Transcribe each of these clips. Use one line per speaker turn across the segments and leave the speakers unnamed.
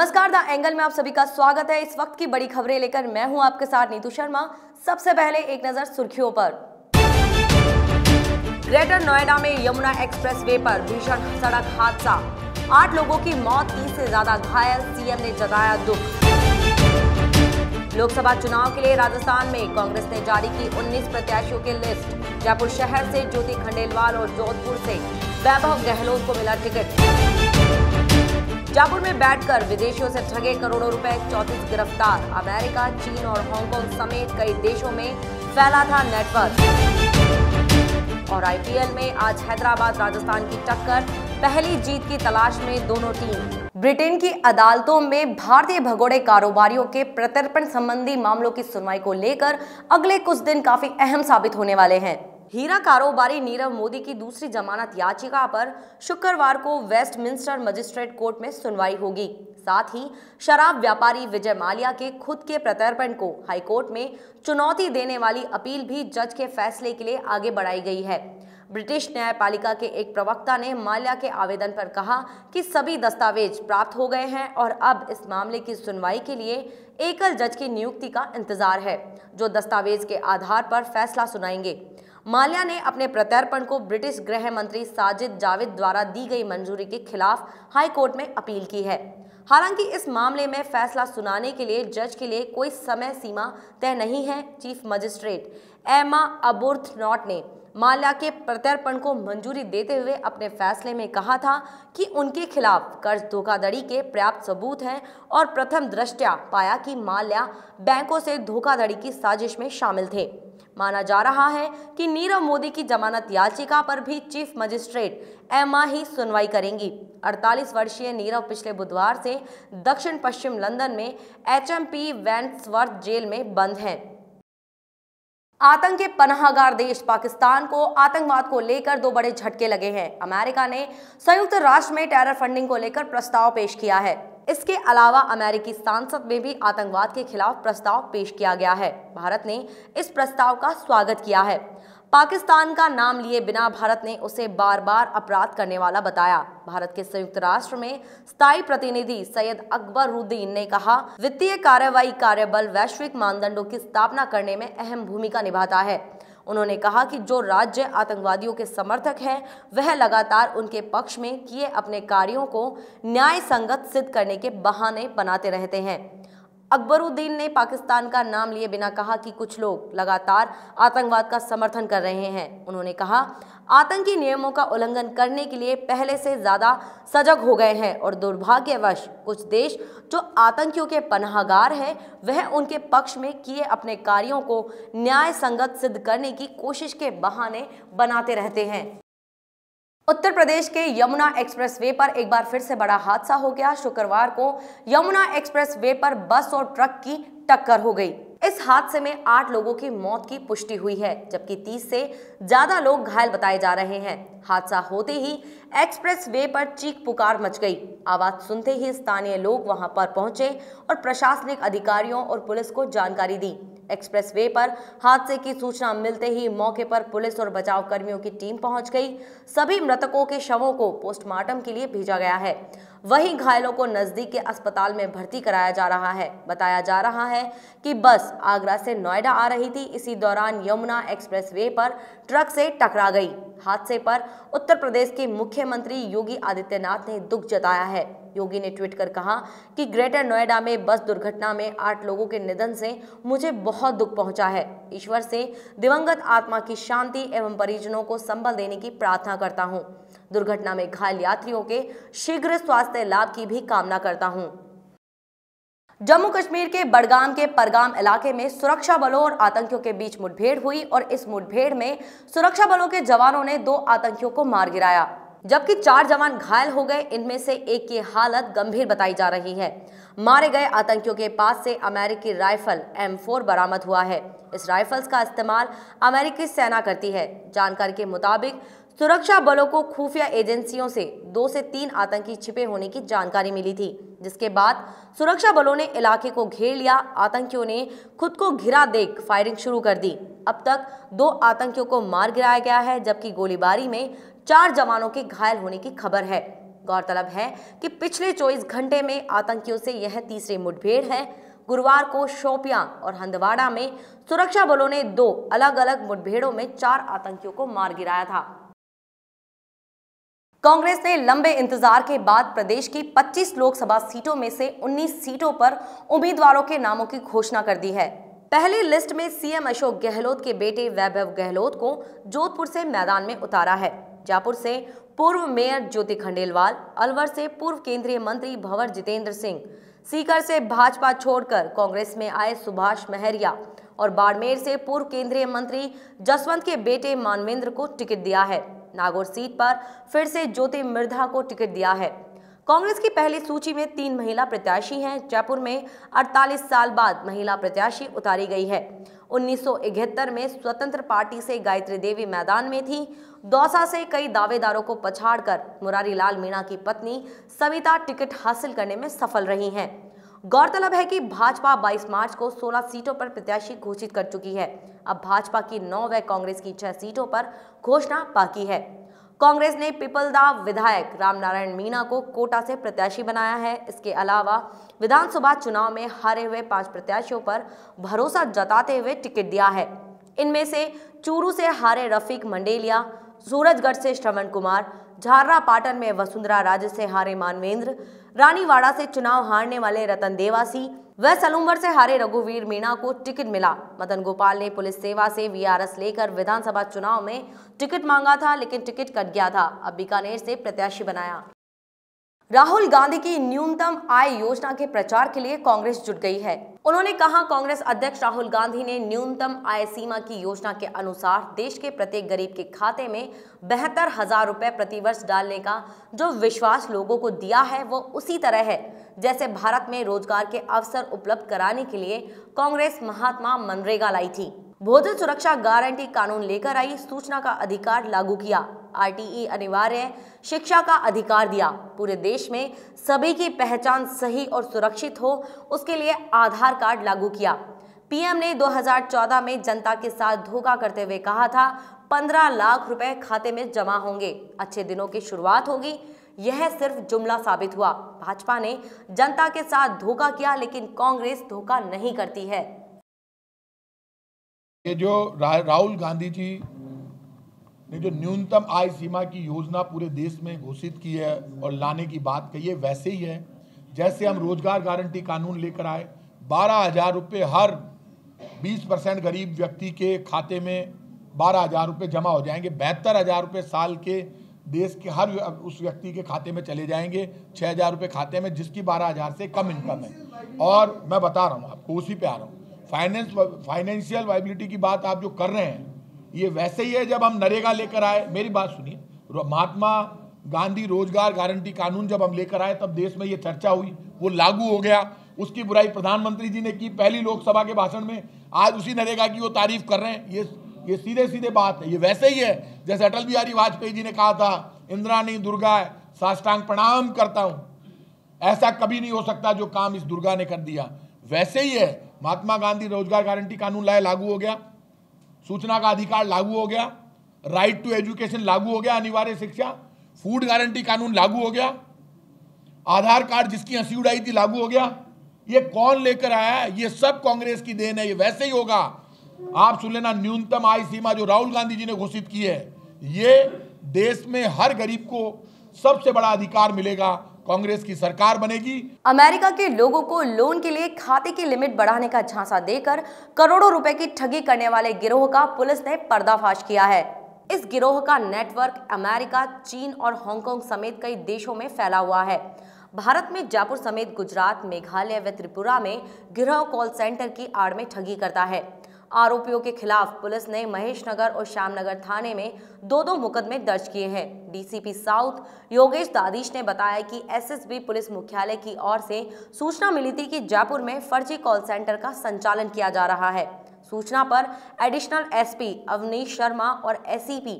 नमस्कार, the angle में आप सभी का स्वागत है। इस वक्त की बड़ी खबरें लेकर मैं हूं आपके साथ नीतू शर्मा। सबसे पहले एक नजर सुर्खियों पर। ग्रेटर नोएडा में यमुना एक्सप्रेस वे पर भीषण सड़क हादसा, 8 लोगों की मौत, 30 से ज्यादा घायल, सीएम ने जताया दुख। लोकसभा चुनाव के लिए राजस्थान में कांग्रेस ने जारी की 19 प्रत्याशियों की लिस्ट। जयपुर शहर से ज्योति खंडेलवाल और जोधपुर से वैभव गहलोत को मिला टिकट। जयपुर में बैठकर विदेशियों से ठगे करोड़ों रुपए, 34 गिरफ्तार। अमेरिका, चीन और हांगकांग समेत कई देशों में फैला था नेटवर्क। और आईपीएल में आज हैदराबाद राजस्थान की टक्कर, पहली जीत की तलाश में दोनों टीम। ब्रिटेन की अदालतों में भारतीय भगोड़े कारोबारियों के प्रत्यर्पण संबंधी मामलों की सुनवाई को लेकर अगले कुछ दिन काफी अहम साबित होने वाले हैं। हीरा कारोबारी नीरव मोदी की दूसरी जमानत याचिका पर शुक्रवार को वेस्टमिंस्टर मजिस्ट्रेट कोर्ट में सुनवाई होगी। साथ ही शराब व्यापारी विजय माल्या के खुद के प्रत्यर्पण को हाईकोर्ट में चुनौती देने वाली अपील भी जज के फैसले के लिए आगे बढ़ाई गई है। ब्रिटिश न्यायपालिका के एक प्रवक्ता ने माल्या के आवेदन पर कहा कि सभी दस्तावेज प्राप्त हो गए हैं और अब इस मामले की सुनवाई के लिए एकल जज की नियुक्ति का इंतजार है, जो दस्तावेज के आधार पर फैसला सुनाएंगे। माल्या ने अपने प्रत्यर्पण को ब्रिटिश गृह मंत्री साजिद जाविद द्वारा दी गई मंजूरी के खिलाफ हाई कोर्ट में अपील की है। हालांकि इस मामले में फैसला सुनाने के लिए जज के लिए कोई समय सीमा तय नहीं है। चीफ मजिस्ट्रेट एमा अबुर्थनॉट ने माल्या के प्रत्यर्पण को मंजूरी देते हुए अपने फैसले में कहा था कि उनके खिलाफ कर्ज धोखाधड़ी के पर्याप्त सबूत हैं और प्रथम दृष्टया पाया कि माल्या बैंकों से धोखाधड़ी की साजिश में शामिल थे। माना जा रहा है कि नीरव मोदी की जमानत याचिका पर भी चीफ मजिस्ट्रेट एमा ही सुनवाई करेंगी। 48 वर्षीय नीरव पिछले बुधवार से दक्षिण पश्चिम लंदन में एचएमपी वेंट्सवर्थ जेल में बंद हैं। आतंक के पनाहगार देश पाकिस्तान को आतंकवाद को लेकर दो बड़े झटके लगे हैं। अमेरिका ने संयुक्त राष्ट्र में टेरर फंडिंग को लेकर प्रस्ताव पेश किया है। इसके अलावा अमेरिकी संसद में भी आतंकवाद के खिलाफ प्रस्ताव पेश किया गया है। भारत ने इस प्रस्ताव का स्वागत किया है। पाकिस्तान का नाम लिए बिना भारत ने उसे बार बार अपराध करने वाला बताया। भारत के संयुक्त राष्ट्र में स्थायी प्रतिनिधि सैयद अकबरुद्दीन ने कहा, वित्तीय कार्रवाई कार्यबल वैश्विक मानदंडों की स्थापना करने में अहम भूमिका निभाता है। उन्होंने कहा कि जो राज्य आतंकवादियों के समर्थक हैं, वह लगातार उनके पक्ष में किए अपने कार्यों को न्याय संगत सिद्ध करने के बहाने बनाते रहते हैं। अकबरुद्दीन ने पाकिस्तान का नाम लिए बिना कहा कि कुछ लोग लगातार आतंकवाद का समर्थन कर रहे हैं। उन्होंने कहा, आतंकी नियमों का उल्लंघन करने के लिए पहले से ज्यादा सजग हो गए हैं और दुर्भाग्यवश कुछ देश जो आतंकियों के पनाहगार हैं, वह उनके पक्ष में किए अपने कार्यों को न्याय संगत सिद्ध करने की कोशिश के बहाने बनाते रहते हैं। उत्तर प्रदेश के यमुना एक्सप्रेस वे पर एक बार फिर से बड़ा हादसा हो गया। शुक्रवार को यमुना एक्सप्रेस वे पर बस और ट्रक की टक्कर हो गई। इस हादसे में 8 लोगों की मौत की पुष्टि हुई है, जबकि 30 से ज्यादा लोग घायल बताए जा रहे हैं। हादसा होते ही एक्सप्रेस वे पर चीख पुकार मच गई। आवाज सुनते ही स्थानीय लोग वहां पर पहुंचे और प्रशासनिक अधिकारियों और पुलिस को जानकारी दी। एक्सप्रेस वे पर हादसे की सूचना मिलते ही मौके पर पुलिस और बचाव कर्मियों की टीम पहुंच गई। सभी मृतकों के शवों को पोस्टमार्टम के लिए भेजा गया है। वहीं घायलों को नजदीक के अस्पताल में भर्ती कराया जा रहा है। बताया जा रहा है कि बस आगरा से नोएडा आ रही थी। इसी दौरान यमुना एक्सप्रेस वे पर ट्रक से टकरा गई। हादसे पर उत्तर प्रदेश के मुख्यमंत्री योगी आदित्यनाथ ने दुख जताया है। योगी ने ट्वीट कर कहा कि ग्रेटर नोएडा में बस दुर्घटना में 8 लोगों के निधन से मुझे बहुत दुख पहुंचा है। ईश्वर से दिवंगत आत्मा की शांति एवं परिजनों को संबल देने की प्रार्थना करता हूं। दुर्घटना में घायल यात्रियों के शीघ्र स्वास्थ्य लाभ की भी कामना करता हूं। जम्मू कश्मीर के बडगाम के परगाम इलाके में सुरक्षा बलों और आतंकियों के बीच मुठभेड़ हुई और इस मुठभेड़ में सुरक्षा बलों के जवानों ने 2 आतंकियों को मार गिराया, जबकि 4 जवान घायल हो गए। इनमें से एक की हालत गंभीर बताई जा रही है। मारे गए आतंकियों के पास से अमेरिकी राइफल M4 बरामद हुआ है। इस राइफल्स का इस्तेमाल अमेरिकी सेना करती है। जानकारी के मुताबिक सुरक्षा बलों को खुफिया एजेंसियों से 2 से 3 आतंकी छिपे होने की जानकारी मिली थी, जिसके बाद सुरक्षा बलों ने इलाके को घेर लिया। आतंकियों ने खुद को घिरा देख फायरिंग शुरू कर दी। अब तक 2 आतंकियों को मार गिराया गया है, जबकि गोलीबारी में 4 जवानों के घायल होने की खबर है। गौरतलब है कि पिछले 24 घंटे में आतंकियों से यह तीसरी मुठभेड़ है। गुरुवार को शोपियां और हंदवाड़ा में सुरक्षा बलों ने 2 अलग अलग मुठभेड़ों में 4 आतंकियों को मार गिराया था। कांग्रेस ने लंबे इंतजार के बाद प्रदेश की 25 लोकसभा सीटों में से 19 सीटों पर उम्मीदवारों के नामों की घोषणा कर दी है। पहली लिस्ट में सीएम अशोक गहलोत के बेटे वैभव गहलोत को जोधपुर से मैदान में उतारा है। जयपुर से पूर्व मेयर ज्योति खंडेलवाल, अलवर से पूर्व केंद्रीय मंत्री भंवर जितेंद्र सिंह, सीकर से भाजपा छोड़कर कांग्रेस में आए सुभाष महरिया और बाड़मेर से पूर्व केंद्रीय मंत्री जसवंत के बेटे मानवेंद्र को टिकट दिया है। नागौर सीट पर फिर से ज्योति मिर्धा को टिकट दिया है। कांग्रेस की पहली सूची में 3 महिला प्रत्याशी हैं। जयपुर में 48 साल बाद महिला प्रत्याशी उतारी गई है। 1971 में स्वतंत्र पार्टी से गायत्री देवी मैदान में थी। दौसा से कई दावेदारों को पछाड़कर मुरारी लाल मीणा की पत्नी सविता टिकट हासिल करने में सफल रही हैं। गौरतलब है कि भाजपा 22 मार्च को 16 सीटों पर प्रत्याशी घोषित कर चुकी है। अब भाजपा की 9 व कांग्रेस की 6 सीटों पर घोषणा बाकी है। कांग्रेस ने पिपलदा विधायक रामनारायण मीणा को कोटा से प्रत्याशी बनाया है। इसके अलावा विधानसभा चुनाव में हारे हुए 5 प्रत्याशियों पर भरोसा जताते हुए टिकट दिया है। इनमें से चूरू से हारे रफीक मंडेलिया, सूरजगढ़ से श्रवण कुमार, झाररा पाटन में वसुंधरा राजे से हारे मानवेंद्र, रानीवाड़ा से चुनाव हारने वाले रतन देवासी व सलूम्बर से हारे रघुवीर मीणा को टिकट मिला। मदन गोपाल ने पुलिस सेवा से वीआरएस लेकर विधानसभा चुनाव में टिकट मांगा था, लेकिन टिकट कट गया था। अब बीकानेर से प्रत्याशी बनाया। राहुल गांधी की न्यूनतम आय योजना के प्रचार के लिए कांग्रेस जुट गई है। उन्होंने कहा, कांग्रेस अध्यक्ष राहुल गांधी ने न्यूनतम आय सीमा की योजना के अनुसार देश के प्रत्येक गरीब के खाते में 72,000 रुपए प्रतिवर्ष डालने का जो विश्वास लोगों को दिया है वो उसी तरह है जैसे भारत में रोजगार के अवसर उपलब्ध कराने के लिए कांग्रेस महात्मा मनरेगा लाई थी। भोजन सुरक्षा गारंटी कानून लेकर आई, सूचना का अधिकार लागू किया, आरटीई अनिवार्य, शिक्षा का अधिकार दिया, पूरे देश में सभी की पहचान सही और सुरक्षित हो उसके लिए आधार कार्ड लागू किया। पीएम ने 2014 में जनता के साथ धोखा करते हुए कहा था 15 लाख रुपए खाते में जमा होंगे, अच्छे दिनों की शुरुआत होगी। यह सिर्फ जुमला साबित हुआ। भाजपा ने जनता के साथ धोखा किया, लेकिन कांग्रेस धोखा नहीं करती है।
ये जो राहुल गांधी जी ने जो न्यूनतम आय सीमा की योजना पूरे देश में घोषित की है और लाने की बात कही है, वैसे ही है जैसे हम रोजगार गारंटी कानून लेकर आए। 12,000 रुपये हर 20% गरीब व्यक्ति के खाते में 12,000 रुपये जमा हो जाएंगे। 72,000 रुपये साल के देश के हर उस व्यक्ति के खाते में चले जाएंगे। 6,000 रुपये खाते में जिसकी 12,000 से कम इनकम है। और मैं बता रहा हूँ आपको, उसी पे आ रहा हूँ, फाइनेंशियल वायबिलिटी की बात आप जो कर रहे हैं ये वैसे ही है जब हम नरेगा लेकर आए। मेरी बात सुनिए, महात्मा गांधी रोजगार गारंटी कानून जब हम लेकर आए तब देश में ये चर्चा हुई, वो लागू हो गया। उसकी बुराई प्रधानमंत्री जी ने की पहली लोकसभा के भाषण में। आज उसी नरेगा की वो तारीफ कर रहे हैं। ये सीधे सीधे बात है। ये वैसे ही है जैसे अटल बिहारी वाजपेयी जी ने कहा था, इंद्राणी दुर्गा साष्टांग प्रणाम करता हूं, ऐसा कभी नहीं हो सकता जो काम इस दुर्गा ने कर दिया। वैसे ही है, महात्मा गांधी रोजगार गारंटी कानून लाए, लागू हो गया। सूचना का अधिकार लागू हो गया। राइट टू एजुकेशन लागू हो गया, अनिवार्य शिक्षा। फूड गारंटी कानून लागू हो गया। आधार कार्ड जिसकी हंसी उड़ाई थी लागू हो गया। ये कौन लेकर आया है? ये सब कांग्रेस की देन है। ये वैसे ही होगा। आप सुन लेना, न्यूनतम आय सीमा जो राहुल गांधी जी ने घोषित की है, ये देश में हर गरीब को सबसे बड़ा अधिकार मिलेगा। कांग्रेस की सरकार बनेगी।
अमेरिका के लोगों को लोन के लिए खाते की लिमिट बढ़ाने का झांसा देकर करोड़ों रुपए की ठगी करने वाले गिरोह का पुलिस ने पर्दाफाश किया है। इस गिरोह का नेटवर्क अमेरिका, चीन और हांगकांग समेत कई देशों में फैला हुआ है। भारत में जयपुर समेत गुजरात, मेघालय व त्रिपुरा में गिरोह कॉल सेंटर की आड़ में ठगी करता है। आरोपियों के खिलाफ पुलिस ने महेशनगर और श्यामनगर थाने में 2 मुकदमे दर्ज किए हैं। डीसीपी साउथ योगेश दादीश ने बताया कि एसएसबी पुलिस मुख्यालय की ओर से सूचना मिली थी कि जयपुर में फर्जी कॉल सेंटर का संचालन किया जा रहा है। सूचना पर एडिशनल एसपी अवनीश शर्मा और एसीपी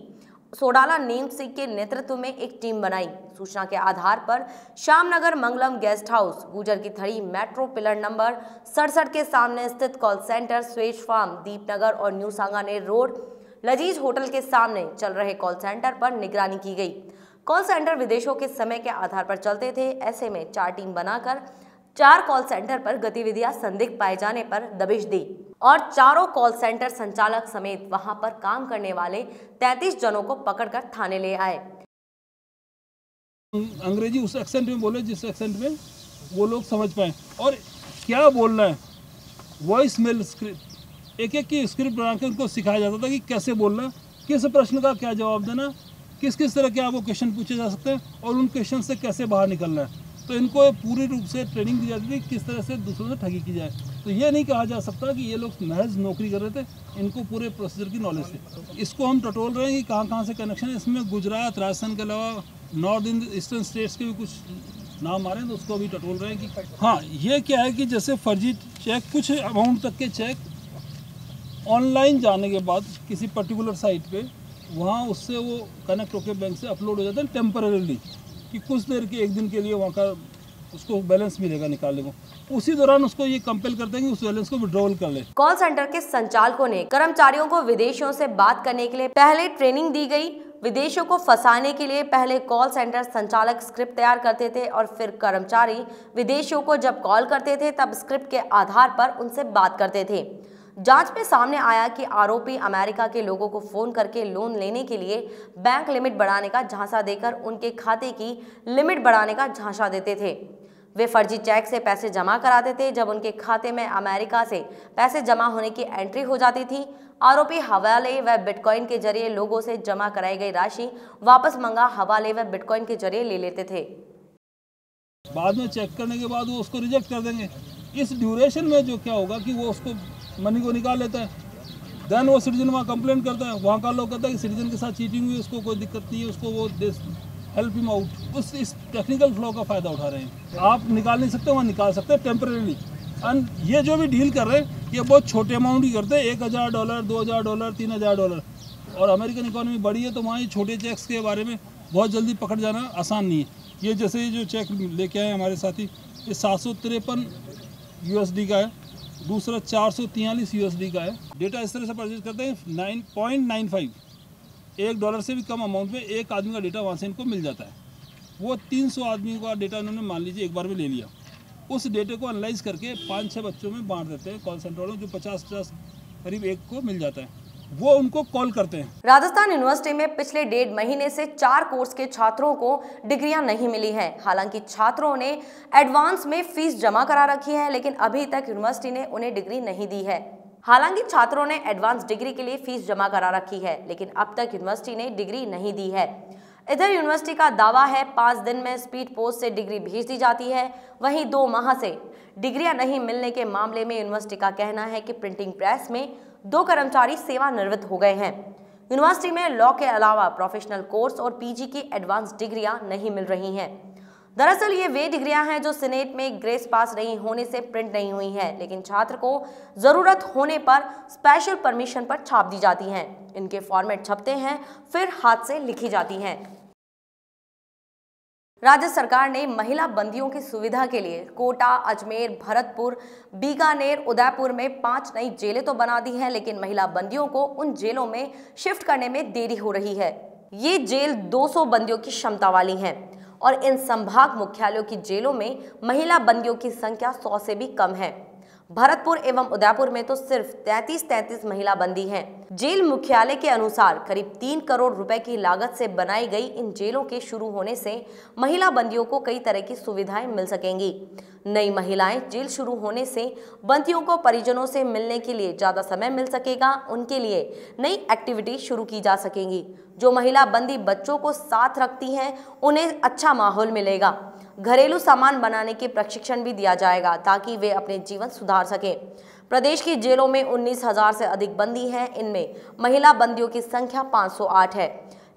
सोडाला नीम सिंह के नेतृत्व में एक टीम बनाई। सूचना के आधार पर श्यामनगर मंगलम गेस्ट हाउस, गुजर की थड़ी मेट्रो पिलर नंबर 67 के सामने स्थित call centre, Swej farm, Deepnagar और new Sanganer road, Lazeez hotel के सामने चल रहे कॉल सेंटर पर निगरानी की गई। कॉल सेंटर विदेशों के समय के आधार पर चलते थे। ऐसे में 4 टीम बनाकर 4 कॉल सेंटर पर गतिविधियां संदिग्ध पाए जाने पर दबिश दी और चारों कॉल सेंटर संचालक समेत वहां पर काम करने वाले 33 जनों को पकड़कर थाने ले आए।
अंग्रेजी उस एक्सेंट में बोले जिस एक्सेंट में वो लोग समझ पाए और क्या बोलना है। वॉइस मेल स्क्रिप्ट एक की स्क्रिप्ट बना के उनको सिखाया जाता था कि कैसे बोलना, किस प्रश्न का क्या जवाब देना, किस किस तरह के आपको क्वेश्चन पूछे जा सकते हैं और उन क्वेश्चन से कैसे बाहर निकलना है। तो इनको पूरी रूप से ट्रेनिंग दी जाती थी किस तरह से दूसरों से ठगी की जाए। तो ये नहीं कहा जा सकता कि ये लोग महज नौकरी कर रहे थे, इनको पूरे प्रोसीजर की नॉलेज थी। इसको हम टटोल रहे हैं कि कहाँ से कनेक्शन है। इसमें गुजरात, राजस्थान के अलावा नॉर्थ ईस्टर्न स्टेट्स के भी कुछ नाम आ रहे हैं, तो उसको भी टटोल रहे हैं कि हाँ, ये क्या है कि जैसे फर्जी चेक, कुछ अमाउंट तक के चेक ऑनलाइन जाने के बाद किसी पर्टिकुलर साइट पे वहाँ उससे वो कनेक्ट होकर बैंक से अपलोड हो जाते हैं टेम्पररीली, कि कुछ देर के 1 दिन के लिए वहाँ का उसको बैलेंस मिलेगा निकालने को। उसी दौरान उसको ये कंपेल करते हैं कि उस बैलेंस को विड्रॉल कर ले।
कॉल सेंटर के संचालकों ने कर्मचारियों को विदेशियों से बात करने के लिए पहले ट्रेनिंग दी गई। विदेशियों को फंसाने के लिए पहले कॉल सेंटर संचालक स्क्रिप्ट तैयार करते थे और फिर कर्मचारी विदेशियों को जब कॉल करते थे तब स्क्रिप्ट के आधार पर उनसे बात करते थे। जांच में सामने आया कि आरोपी अमेरिका के लोगों को फोन करके लोन लेने के लिए बैंक लिमिट बढ़ाने का झांसा देकर उनके खाते की लिमिट बढ़ाने का झांसा देते थे। वे फर्जी चेक से पैसे जमा कराते थे। जब उनके खाते में अमेरिका से पैसे जमा होने की एंट्री हो जाती थी, आरोपी हवाले व बिटकॉइन के जरिए लोगों से जमा कराई गई राशि वापस मंगा हवाले व बिटकॉइन के जरिए ले लेते थे।
बाद में चेक करने के बाद वो उसको रिजेक्ट कर देंगे। इस ड्यूरेशन में जो क्या होगा कि वो उसको मनी को निकाल लेता है। देन वो सिटीजन वहाँ कंप्लेंट करता है, वहाँ का लोग कहता है कि सिटीजन के साथ चीटिंग हुई, उसको कोई दिक्कत नहीं है, उसको वो हेल्प हिम आउट। इस टेक्निकल फ्लो का फ़ायदा उठा रहे हैं। आप निकाल नहीं सकते, वहाँ निकाल सकते हैं टेम्परेरी। एंड ये जो भी डील कर रहे हैं ये बहुत छोटे अमाउंट ही करते हैं, $1000, $2000, $3000। और अमेरिकन इकोनॉमी बड़ी है तो वहाँ ये छोटे चेक्स के बारे में बहुत जल्दी पकड़ जाना आसान नहीं है। ये जैसे जो चेक लेके आए हमारे साथी, ये 753 USD का है, दूसरा 443 USD का है। डेटा इस तरह से परचेज करते हैं 9.95 $1 से भी कम अमाउंट में एक आदमी का डेटा वहाँ से इनको मिल जाता है। वो 300 आदमी का डेटा इन्होंने मान लीजिए एक बार में ले लिया। उस डेटे को एनालाइज करके 5-6 बच्चों में बांट देते हैं कॉल सेंटर वालों, जो 50-50 करीब एक को मिल जाता है, वो उनको कॉल करते हैं।
राजस्थान यूनिवर्सिटी में पिछले 1.5 महीने से 4 कोर्स के छात्रों को डिग्रियां नहीं मिली हैं। हालांकि छात्रों ने एडवांस में फीस जमा करा रखी है, लेकिन अभी तक यूनिवर्सिटी ने उन्हें डिग्री नहीं दी है। हालांकि छात्रों ने एडवांस डिग्री के लिए फीस जमा करा रखी है, लेकिन अब तक यूनिवर्सिटी ने डिग्री नहीं दी है। इधर यूनिवर्सिटी का दावा है 5 दिन में स्पीड पोस्ट से डिग्री भेज दी जाती है। वहीं 2 माह से डिग्रियां नहीं मिलने के मामले में यूनिवर्सिटी का कहना है कि प्रिंटिंग प्रेस में 2 कर्मचारी सेवानिवृत्त हो गए हैं। यूनिवर्सिटी में लॉ के अलावा प्रोफेशनल कोर्स और पीजी की एडवांस डिग्रियां नहीं मिल रही हैं। दरअसल ये वे डिग्रियां हैं जो सीनेट में ग्रेस पास नहीं होने से प्रिंट नहीं हुई हैं, लेकिन छात्र को जरूरत होने पर स्पेशल परमिशन पर छाप दी जाती हैं। इनके फॉर्मेट छपते हैं, फिर हाथ से लिखी जाती हैं। राज्य सरकार ने महिला बंदियों की सुविधा के लिए कोटा, अजमेर, भरतपुर, बीकानेर, उदयपुर में 5 नई जेलें तो बना दी हैं, लेकिन महिला बंदियों को उन जेलों में शिफ्ट करने में देरी हो रही है। ये जेल 200 बंदियों की क्षमता वाली हैं और इन संभाग मुख्यालयों की जेलों में महिला बंदियों की संख्या 100 से भी कम है। भरतपुर एवं उदयपुर में तो सिर्फ 33 महिला बंदी हैं। जेल मुख्यालय के अनुसार करीब 3 करोड़ रुपए की लागत से बनाई गई इन जेलों के शुरू होने से महिला बंदियों को कई तरह की सुविधाएं मिल सकेंगी। नई महिलाएं जेल शुरू होने से बंदियों को परिजनों से मिलने के लिए ज्यादा समय मिल सकेगा। उनके लिए नई एक्टिविटी शुरू की जा सकेंगी। जो महिला बंदी बच्चों को साथ रखती हैं उन्हें अच्छा माहौल मिलेगा। घरेलू सामान बनाने के प्रशिक्षण भी दिया जाएगा ताकि वे अपने जीवन सुधार सकें। प्रदेश की जेलों में 19,000 से अधिक बंदी हैं। इनमें महिला बंदियों की संख्या 508 है।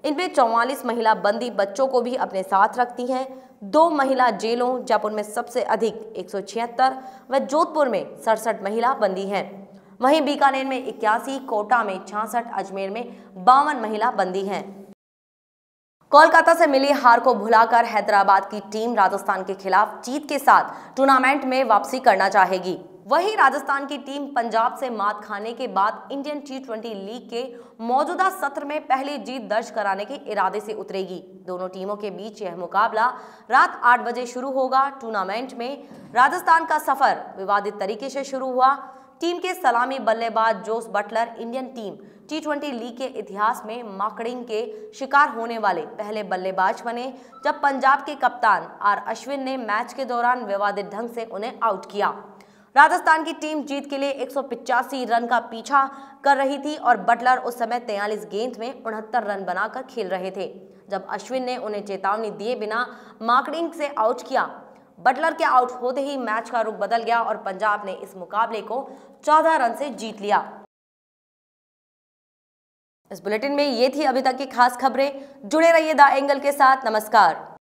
इनमें 44 महिला बंदी बच्चों को भी अपने साथ रखती हैं। 2 महिला जेलों जयपुर में सबसे अधिक 176 व जोधपुर में 67 महिला बंदी हैं। वहीं बीकानेर में 81, कोटा में 66, अजमेर में 52 महिला बंदी हैं। कोलकाता से मिली हार को भुलाकर हैदराबाद की टीम राजस्थान के खिलाफ जीत के साथ टूर्नामेंट में वापसी करना चाहेगी। वहीं राजस्थान की टीम पंजाब से मात खाने के बाद इंडियन T20 लीग के मौजूदा सत्र में पहली जीत दर्ज कराने के इरादे से उतरेगी। दोनों टीमों के बीच यह मुकाबला रात 8 बजे शुरू होगा। टूर्नामेंट में राजस्थान का सफर विवादित तरीके से शुरू हुआ। टीम के सलामी बल्लेबाज Jos Buttler Indian team T20 league के इतिहास में माकड़िंग के शिकार होने वाले पहले बल्लेबाज बने, जब पंजाब के कप्तान आर अश्विन ने मैच के दौरान विवादित ढंग से उन्हें आउट किया। राजस्थान की टीम जीत के लिए 185 रन का पीछा कर रही थी और बटलर उस समय 43 गेंद में 69 रन बनाकर खेल रहे थे, जब अश्विन ने उन्हें चेतावनी दिए बिना माकड़िंग से आउट किया। बटलर के आउट होते ही मैच का रुख बदल गया और पंजाब ने इस मुकाबले को 14 रन से जीत लिया। इस बुलेटिन में ये थी अभी तक की खास खबरें। जुड़े रहिए द एंगल के साथ। नमस्कार।